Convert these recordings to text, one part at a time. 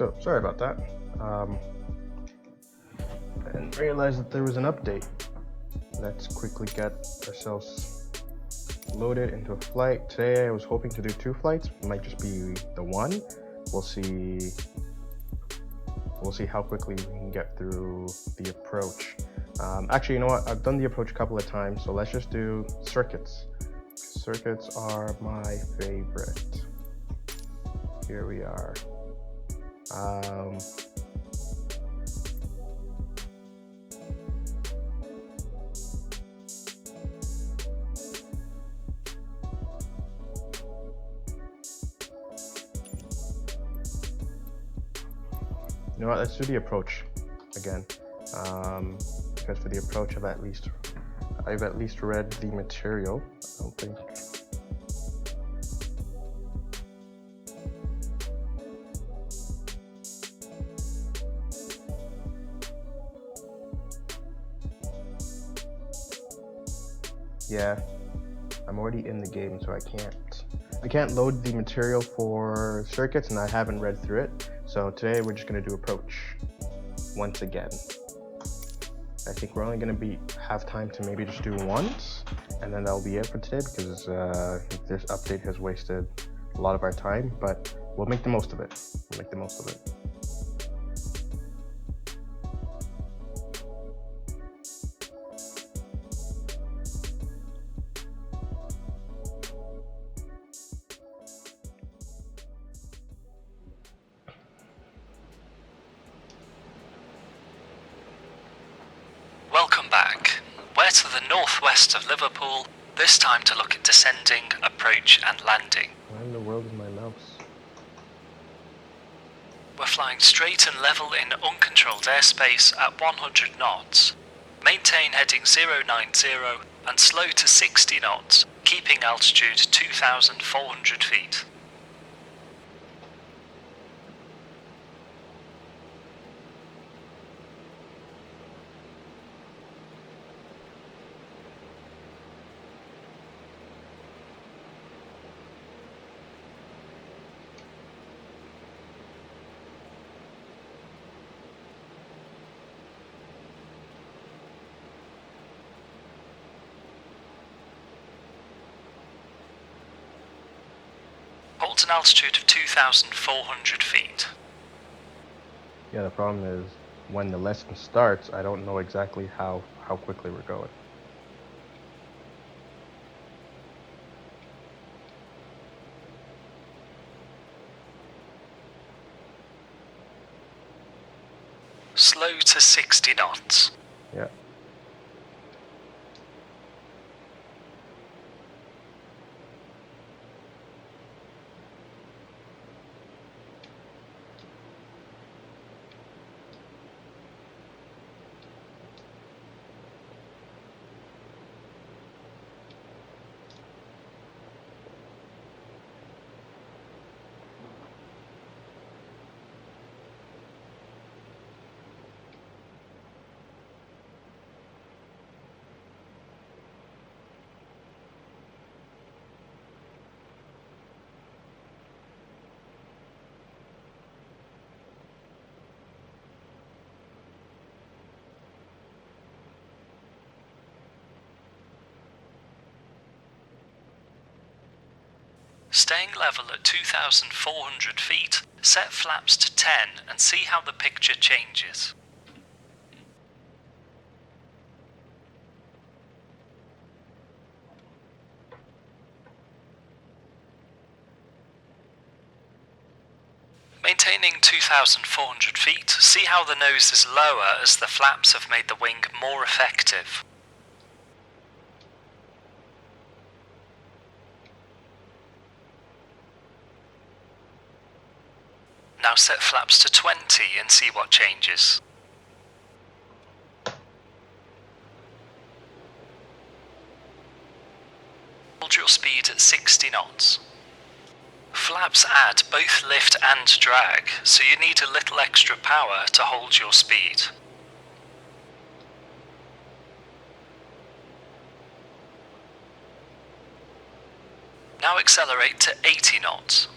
So sorry about that. I didn't realize that there was an update. Let's quickly get ourselves loaded into a flight. Today I was hoping to do 2 flights. It might just be the one. We'll see how quickly we can get through the approach. Actually, you know what? I've done the approach a couple of times, so let's just do circuits. Circuits are my favorite. Here we are. You know what? Let's do the approach again, because for the approach I've at least read the material. I don't think. Yeah, I'm already in the game, so I can't load the material for circuits, and I haven't read through it. So today we're just gonna do approach once again. I think we're only gonna have time to maybe just do once, and then that'll be it for today, because this update has wasted a lot of our time, but we'll make the most of it. Welcome back. We're to the northwest of Liverpool, this time to look at descending, approach and landing. Why in the world is my mouse? We're flying straight and level in uncontrolled airspace at 100 knots. Maintain heading 090 and slow to 60 knots, keeping altitude 2,400 feet. Hold an altitude of 2,400 feet. Yeah, the problem is when the lesson starts, I don't know exactly how quickly we're going. Slow to 60 knots. Yeah. Staying level at 2,400 feet, set flaps to 10 and see how the picture changes. Maintaining 2,400 feet, see how the nose is lower as the flaps have made the wing more effective. Now set flaps to 20 and see what changes. Hold your speed at 60 knots. Flaps add both lift and drag, so you need a little extra power to hold your speed. Now accelerate to 80 knots.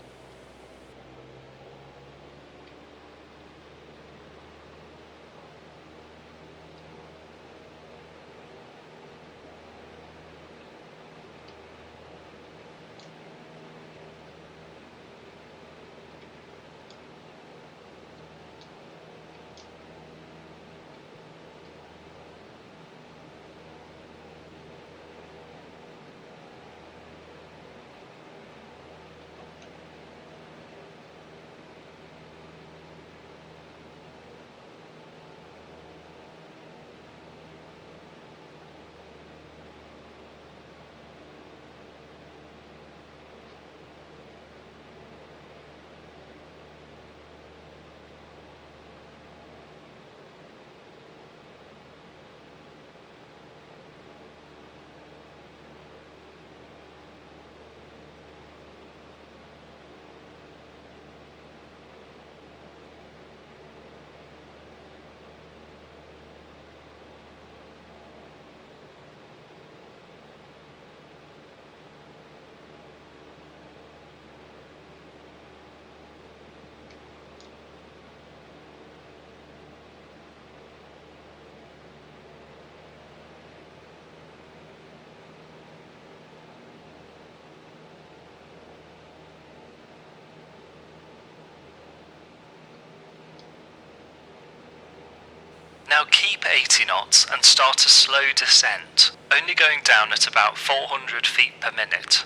Now keep 80 knots and start a slow descent, only going down at about 400 feet per minute.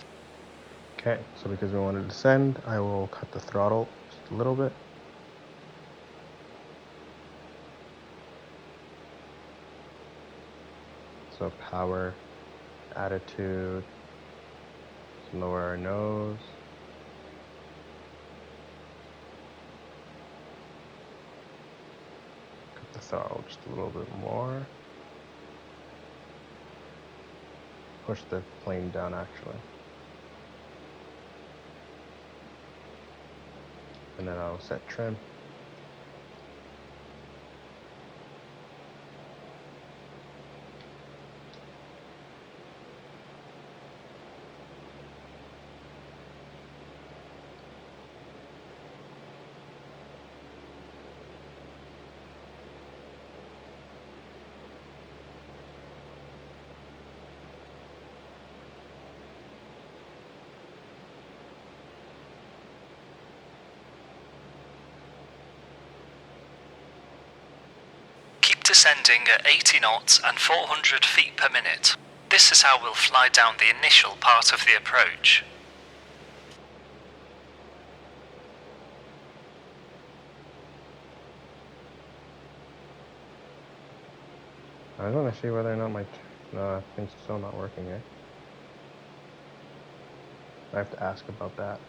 Okay, so because we want to descend, I will cut the throttle just a little bit. So power, attitude, lower our nose. Cut the throttle just a little bit more. Push the plane down actually. And then I'll set trim. Descending at 80 knots and 400 feet per minute. This is how we'll fly down the initial part of the approach. I just want to see whether or not my thing's still not working, eh? I have to ask about that.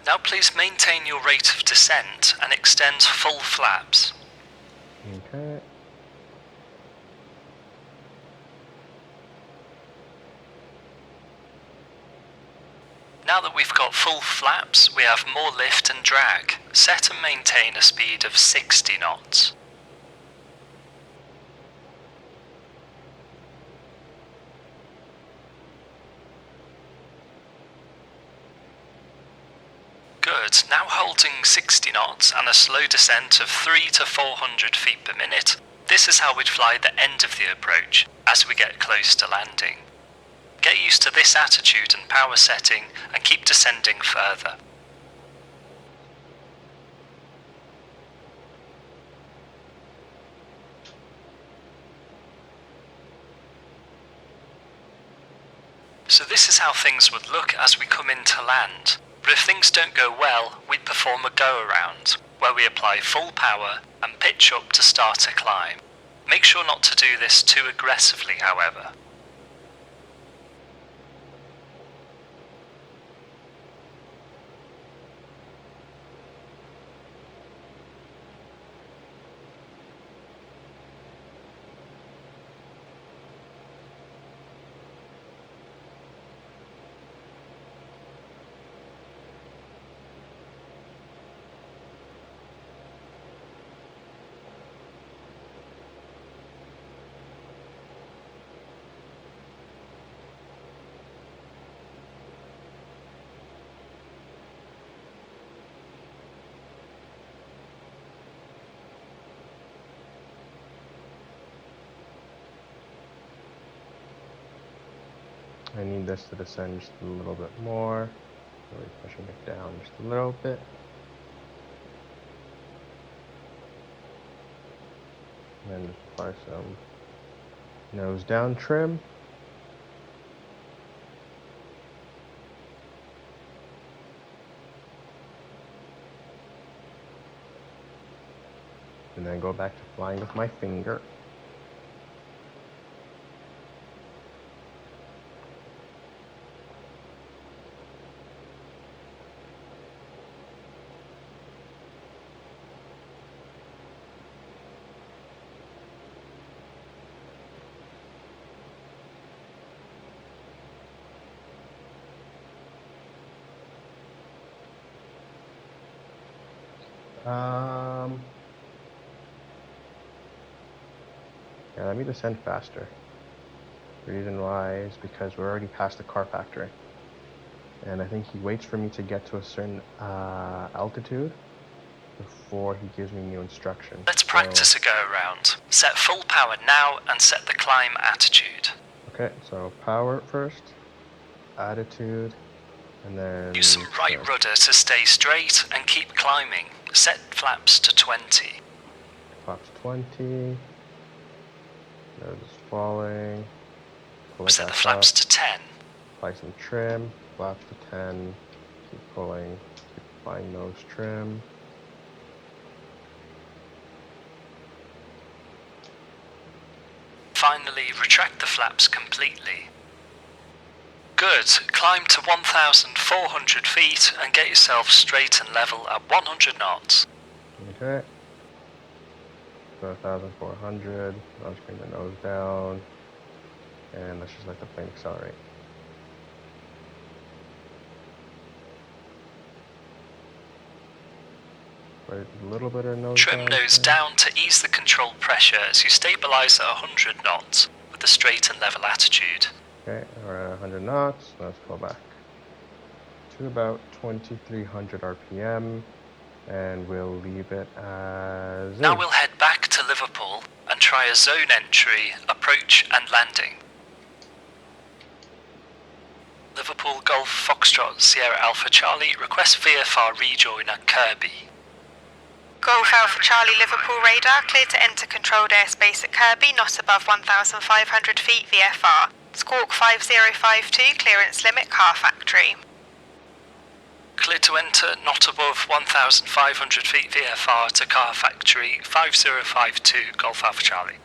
Now please maintain your rate of descent and extend full flaps. Okay. Now that we've got full flaps, we have more lift and drag. Set and maintain a speed of 60 knots. Good, now holding 60 knots and a slow descent of 300 to 400 feet per minute. This is how we'd fly the end of the approach as we get close to landing. Get used to this attitude and power setting and keep descending further. So this is how things would look as we come in to land. But if things don't go well, we perform a go-around, where we apply full power and pitch up to start a climb. Make sure not to do this too aggressively, however. I need this to descend just a little bit more. Really pushing it down just a little bit. And then just apply some nose down trim. and then go back to flying with my finger. Yeah, let me descend faster. The reason why is because we're already past the car factory. And I think he waits for me to get to a certain altitude before he gives me new instructions. Let's practice a go around. Set full power now and set the climb attitude. Okay, so power first, attitude, and then... Use some right rudder to stay straight and keep climbing. Set flaps to 20. Flaps 20. Nose is falling. Set the flaps to 10. Apply some trim. Flaps to 10. Keep pulling. Keep applying nose trim. Finally, retract the flaps completely. Good. Climb to 1,400 feet and get yourself straight and level at 100 knots. Okay. 1,400. I'll just bring the nose down. And let's just let the plane accelerate. Put a little bit of nose Trim nose down to ease the control pressure as you stabilize at 100 knots with the straight and level attitude. Okay, we're at 100 knots. Let's go back to about 2,300 RPM, and we'll leave it as... Now we'll head back to Liverpool and try a zone entry, approach and landing. Liverpool Golf Foxtrot Sierra Alpha Charlie, request VFR rejoin at Kirby. Golf Alpha Charlie Liverpool radar, clear to enter controlled airspace at Kirby, not above 1,500 feet VFR. Squawk 5052, clearance limit, car factory. Clear to enter, not above 1,500 feet VFR to car factory 5052 Golf Alpha Charlie.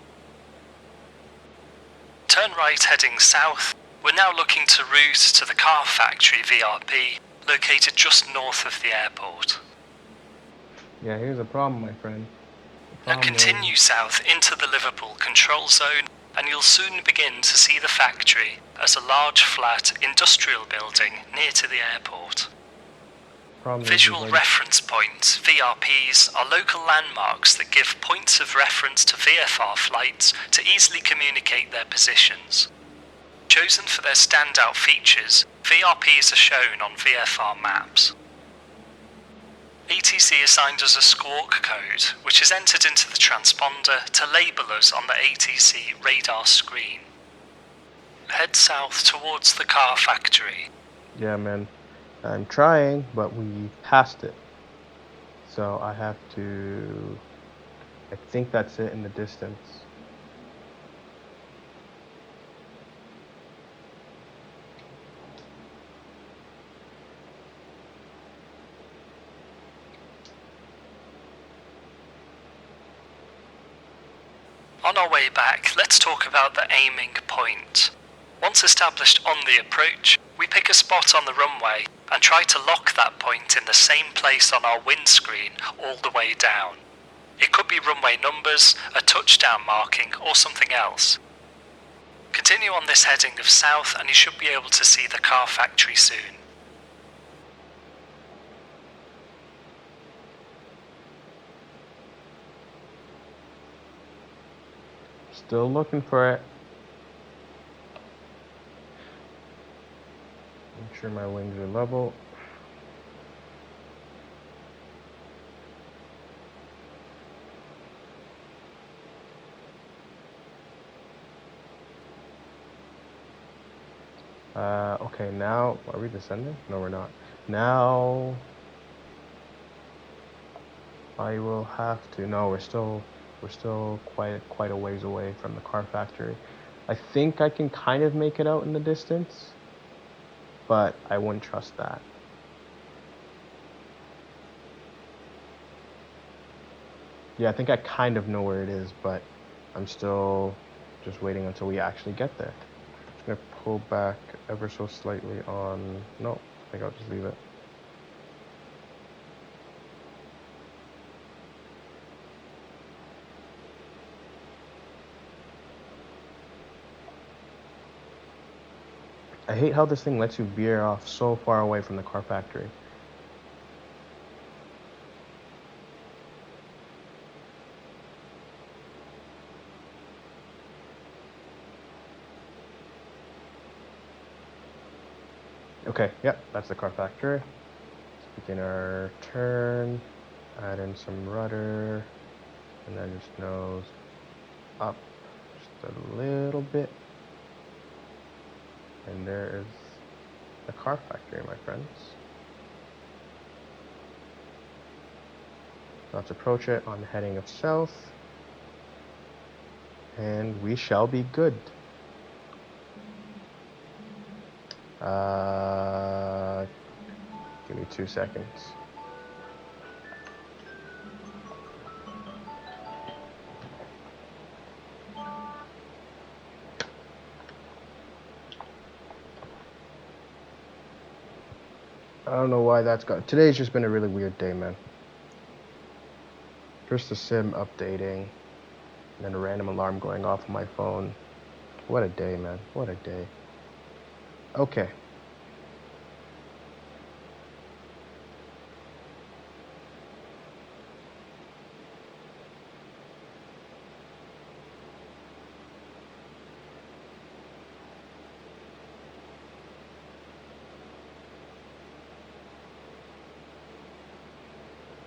Turn right heading south. We're now looking to route to the car factory VRP, located just north of the airport. Yeah, here's a problem, my friend. Now continue south into the Liverpool control zone, and you'll soon begin to see the factory as a large flat industrial building near to the airport. Visual reference points, VRPs, are local landmarks that give points of reference to VFR flights to easily communicate their positions. Chosen for their standout features, VRPs are shown on VFR maps. ATC assigned us a squawk code, which is entered into the transponder to label us on the ATC radar screen. Head south towards the car factory. Yeah, man. I'm trying, but we passed it. So I have to... I think that's it in the distance. On our way back, let's talk about the aiming point. Once established on the approach, we pick a spot on the runway and try to lock that point in the same place on our windscreen all the way down. It could be runway numbers, a touchdown marking, or something else. Continue on this heading of south and you should be able to see the car factory soon. Still looking for it. Make sure my wings are level. Okay, now, are we descending? No, we're not. Now, I will have to, no, we're still quite a ways away from the car factory. I think I can kind of make it out in the distance, but I wouldn't trust that. Yeah, I think I kind of know where it is, but I'm still just waiting until we actually get there. I'm going to pull back ever so slightly on... No, I think I'll just leave it. I hate how this thing lets you veer off so far away from the car factory. Okay, yep, that's the car factory. Let's begin our turn, add in some rudder, and then just nose up just a little bit. And there is the car factory, my friends. Let's approach it on the heading of south, and we shall be good. Give me 2 seconds. I don't know why that's got... Today's just been a really weird day, man. First the sim updating, and then a random alarm going off on my phone. What a day, man. What a day. Okay.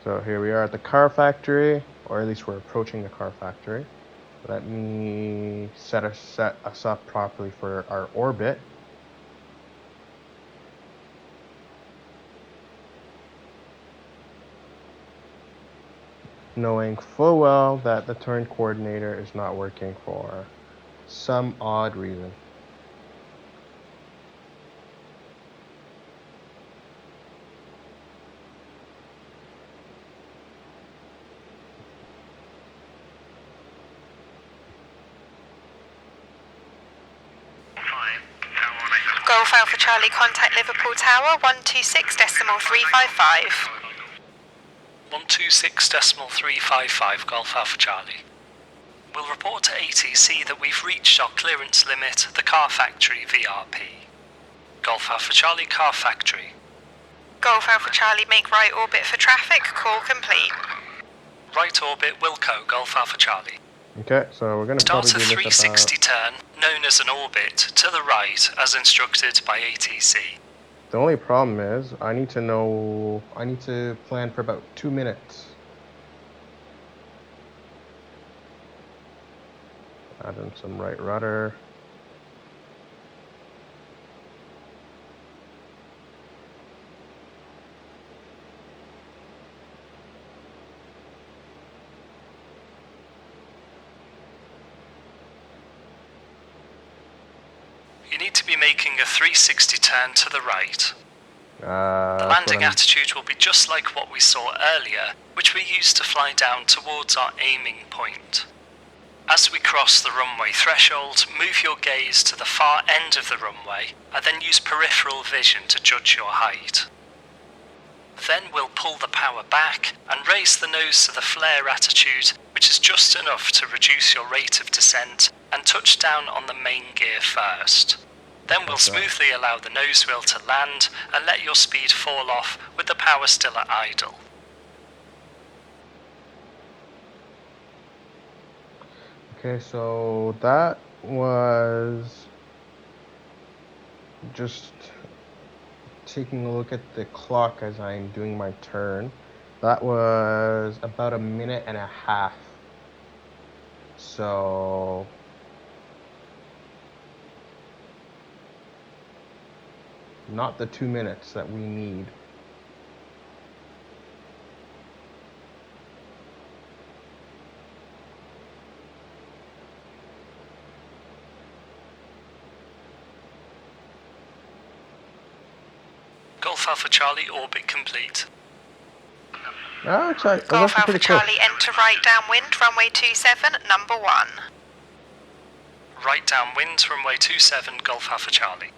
So here we are at the car factory, or at least we're approaching the car factory. Let me set us up properly for our orbit. Knowing full well that the turn coordinator is not working for some odd reason. Golf Alpha Charlie, contact Liverpool Tower 126.355. 126.355 Golf Alpha Charlie. We'll report to ATC that we've reached our clearance limit, the car factory VRP. Golf Alpha Charlie, car factory. Golf Alpha Charlie, make right orbit for traffic, call complete. Right orbit, Wilco, Golf Alpha Charlie. Okay, so we're going to Start probably a do this 360 turn, known as an orbit, to the right, as instructed by ATC. The only problem is I need to plan for about 2 minutes. Add in some right rudder. You need to be making a 360 turn to the right. The landing attitude will be just like what we saw earlier, which we used to fly down towards our aiming point. As we cross the runway threshold, move your gaze to the far end of the runway, and then use peripheral vision to judge your height. Then we'll pull the power back and raise the nose to the flare attitude, which is just enough to reduce your rate of descent, and touch down on the main gear first. Then we'll smoothly allow the nose wheel to land and let your speed fall off with the power still at idle. Okay, so that was just taking a look at the clock as I'm doing my turn. That was about 1.5 minutes. So not the 2 minutes that we need. Golf Alpha Charlie, orbit complete. Oh, it's actually Golf Alpha pretty close. Charlie, enter right downwind, runway 27, number 1. Right downwind, runway 27, Golf Alpha Charlie.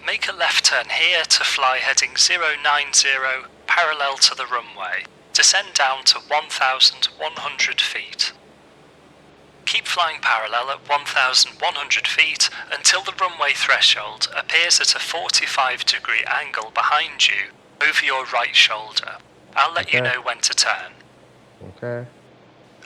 Make a left turn here to fly heading 090, parallel to the runway. Descend down to 1,100 feet. Keep flying parallel at 1,100 feet until the runway threshold appears at a 45-degree angle behind you over your right shoulder. I'll let you know when to turn. Okay.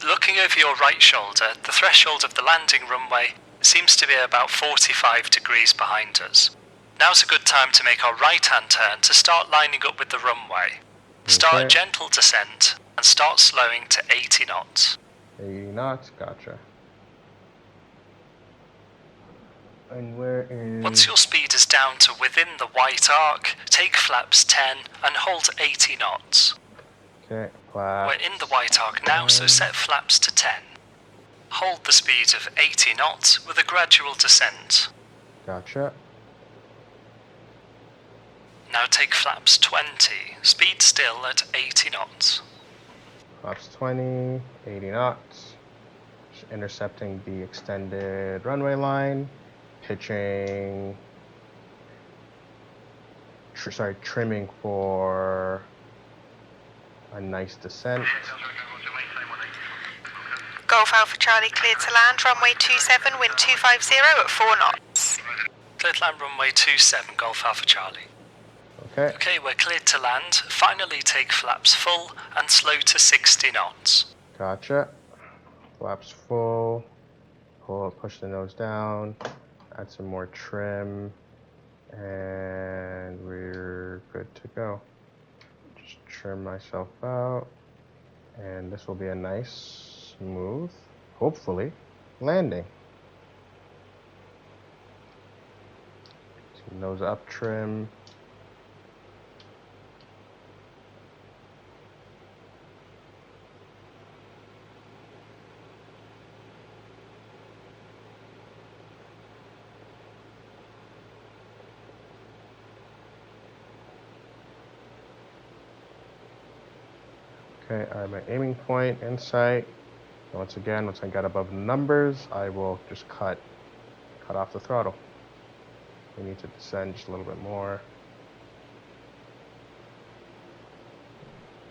Looking over your right shoulder, the threshold of the landing runway seems to be about 45 degrees behind us. Now's a good time to make our right-hand turn to start lining up with the runway. Start a gentle descent and start slowing to 80 knots. 80 knots, gotcha. And where is... Once your speed is down to within the white arc, take flaps 10 and hold 80 knots. Okay, flaps. We're in the white arc now, so set flaps to 10. Hold the speed of 80 knots with a gradual descent. Gotcha. Now take flaps 20, speed still at 80 knots. Flaps 20, 80 knots. Just intercepting the extended runway line. Pitching... trimming for a nice descent. Golf Alpha Charlie cleared to land, runway 27, wind 250 at 4 knots. Cleared land runway 27, Golf Alpha Charlie. Okay. Okay, we're cleared to land. Finally take flaps full and slow to 60 knots. Gotcha. Flaps full. Push the nose down. Add some more trim. And we're good to go. Just trim myself out. And this will be a nice, smooth, hopefully, landing. Some nose up trim. Okay, I have my aiming point in sight. And once again, once I get above the numbers, I will just cut off the throttle. We need to descend just a little bit more.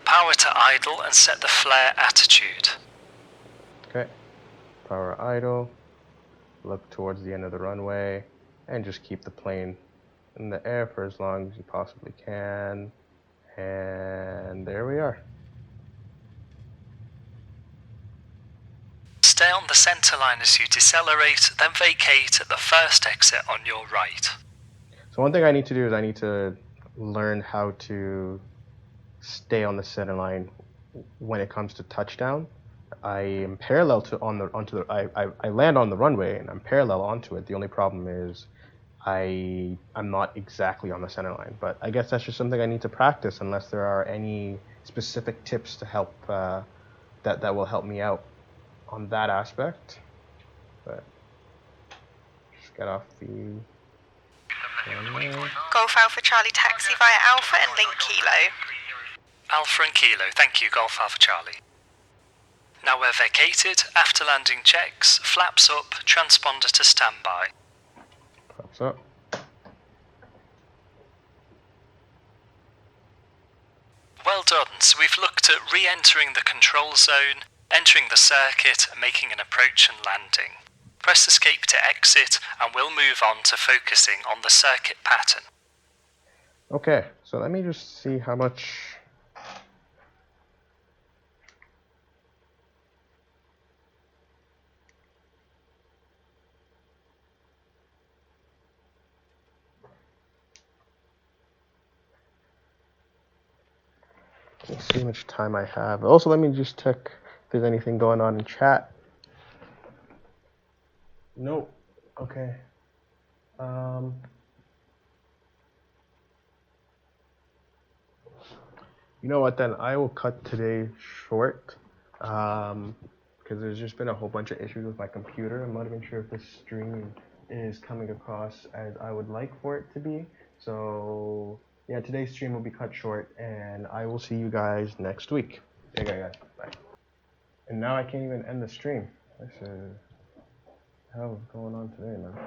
Power to idle and set the flare attitude. Okay, power idle. Look towards the end of the runway and just keep the plane in the air for as long as you possibly can. And there we are. Stay on the centre line as you decelerate, then vacate at the first exit on your right. So one thing I need to do is I need to learn how to stay on the center line when it comes to touchdown. I am parallel to I land on the runway and I'm parallel onto it. The only problem is I'm not exactly on the center line, but I guess that's just something I need to practice unless there are any specific tips to help that will help me out on that aspect. But just get off the runway. Golf Alpha Charlie taxi via Alpha and link Kilo. Alpha and Kilo, thank you, Golf Alpha Charlie. Now we're vacated, after landing checks, flaps up, transponder to standby. Pops up. Well done, so we've looked at re-entering the control zone, entering the circuit and making an approach and landing. Press escape to exit and we'll move on to focusing on the circuit pattern. Okay, so let me just see how much... Let's see how much time I have. Also, let me just check if there's anything going on in chat. Nope. Okay. You know what, then I will cut today short because there's just been a whole bunch of issues with my computer. I'm not even sure if this stream is coming across as I would like for it to be. So yeah, today's stream will be cut short, and I will see you guys next week. Take care, guys. Bye. And now I can't even end the stream. What the hell is going on today, man?